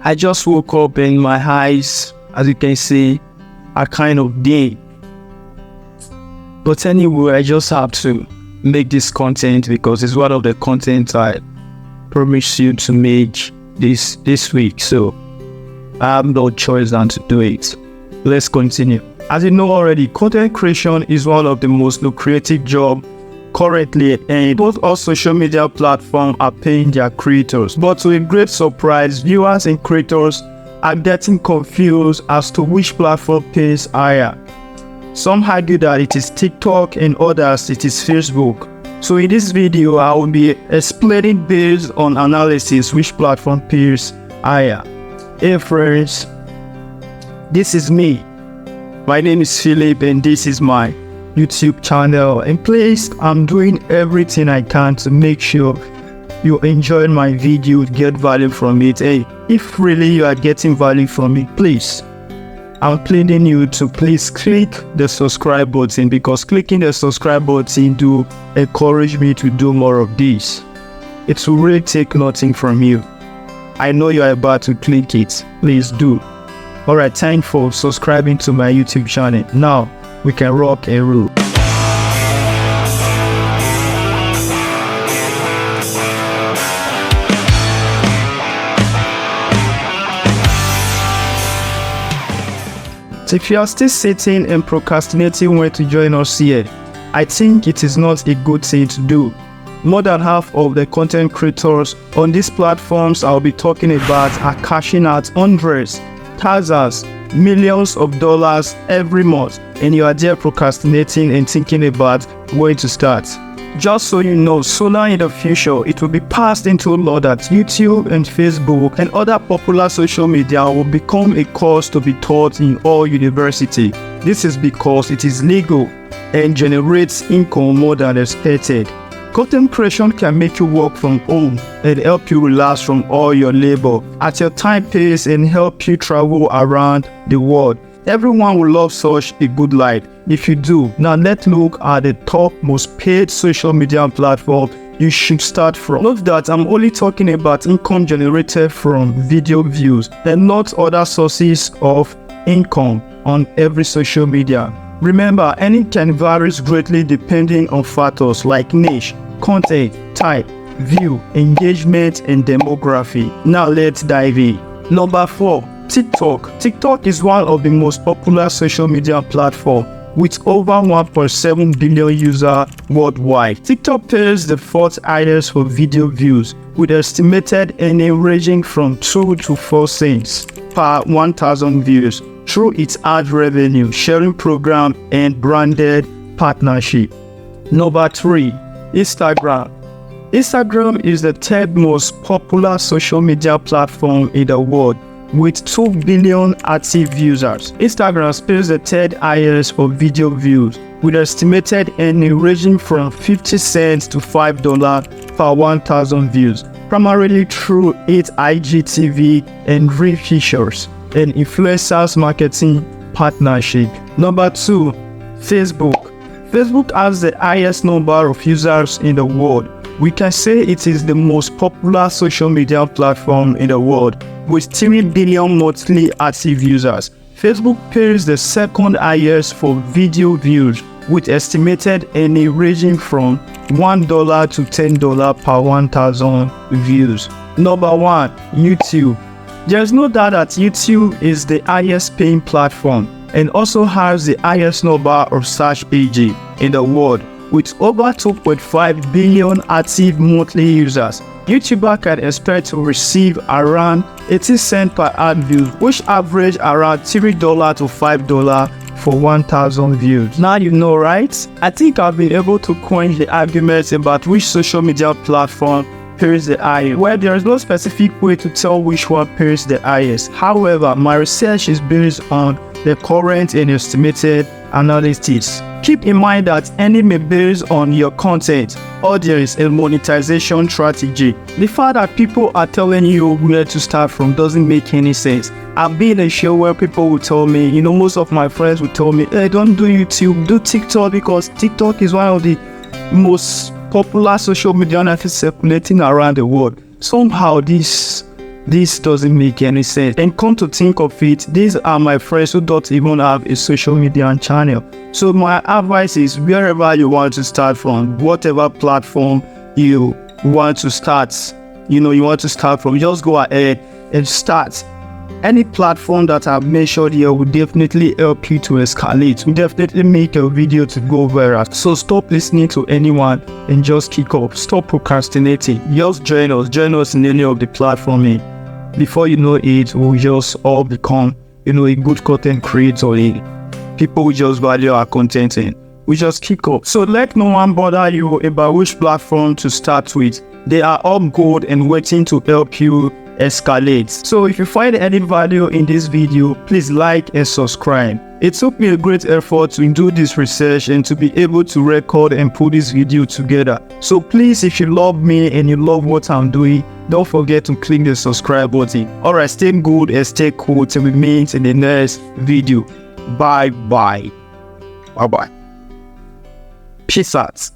I just woke up and my eyes, as you can see, are kind of dim. But anyway, I just have to make this content because it's one of the content I promised you to make this week. So I have no choice than to do it. Let's continue. As you know already, content creation is one of the most lucrative jobs currently, and both all social media platforms are paying their creators. But to a great surprise, viewers and creators are getting confused as to which platform pays higher. Some argue that it is TikTok and others it is Facebook. So in this video, I will be explaining based on analysis which platform pays higher. Hey friends, this is me. My name is Philip and this is my YouTube channel. And please, I'm doing everything I can to make sure you enjoy my video, get value from it. Hey, if really you are getting value from it, please, I'm pleading you to please click the subscribe button, because clicking the subscribe button do encourage me to do more of this. It will really take nothing from you. I know you are about to click it. Please do. Alright, thanks for subscribing to my YouTube channel. Now, we can rock and roll. So if you are still sitting and procrastinating when to join us here, I think it is not a good thing to do. More than half of the content creators on these platforms I'll be talking about are cashing out hundreds, thousands, millions of dollars every month, and you are there procrastinating and thinking about where to start. Just so you know, sooner in the future, it will be passed into law that YouTube and Facebook and other popular social media will become a course to be taught in all universities. This is because it is legal and generates income more than expected. Content creation can make you work from home and help you relax from all your labor at your time pace and help you travel around the world. Everyone will love such a good life. If you do, now let's look at the top most paid social media platform you should start from. Note that I'm only talking about income generated from video views and not other sources of income on every social media. Remember, earning can vary greatly depending on factors like niche, content, type, view, engagement, and demography. Now let's dive in. Number 4. TikTok. TikTok is one of the most popular social media platforms with over 1.7 billion users worldwide. TikTok pays the fourth highest for video views, with estimated earnings ranging from 2 to 4 cents per 1,000 views through its ad revenue sharing program and branded partnership. Number 3. Instagram. Instagram is the third most popular social media platform in the world with 2 billion active users. Instagram pays the third highest for video views, with estimated earnings ranging from 50 cents to $5 per 1,000 views, primarily through its IGTV and Reel features and influencers marketing partnership. Number 2. Facebook. Facebook has the highest number of users in the world. We can say it is the most popular social media platform in the world, with 3 billion monthly active users. Facebook pays the second highest for video views, with estimated earnings ranging from $1 to $10 per 1,000 views. Number 1. YouTube. There's no doubt that YouTube is the highest paying platform and also has the highest number of search pages in the world, with over 2.5 billion active monthly users. YouTuber can expect to receive around 80 cents per ad view, which average around $3 to $5 for 1,000 views. Now you know, right? I think I've been able to coin the arguments about which social media platform pays the highest. Well, there is no specific way to tell which one pays the highest. However, my research is based on the current and estimated analytics. Keep in mind that earning may be based on your content, audience, and monetization strategy. The fact that people are telling you where to start from doesn't make any sense. I've been in a show where people will tell me, most of my friends will tell me, hey, don't do YouTube, do TikTok, because TikTok is one of the most popular social media networks circulating around the world. Somehow this This doesn't make any sense. And come to think of it, these are my friends who don't even have a social media channel. So my advice is, wherever you want to start from, whatever platform you want to start, from, just go ahead and start. Any platform that I've mentioned here will definitely help you to escalate. We definitely make a video to go viral. So stop listening to anyone and just kick off. Stop procrastinating. Just join us in any of the platforming. Before you know it, we'll just all become, a good content creator. People will just value our content in. We just kick off. So let no one bother you about which platform to start with. They are all good and waiting to help you escalate. So if you find any value in this video, please like and subscribe. It took me a great effort to do this research and to be able to record and put this video together. So please, if you love me and you love what I'm doing, don't forget to click the subscribe button. Alright, stay good and stay cool till we meet in the next video. Bye bye. Peace out.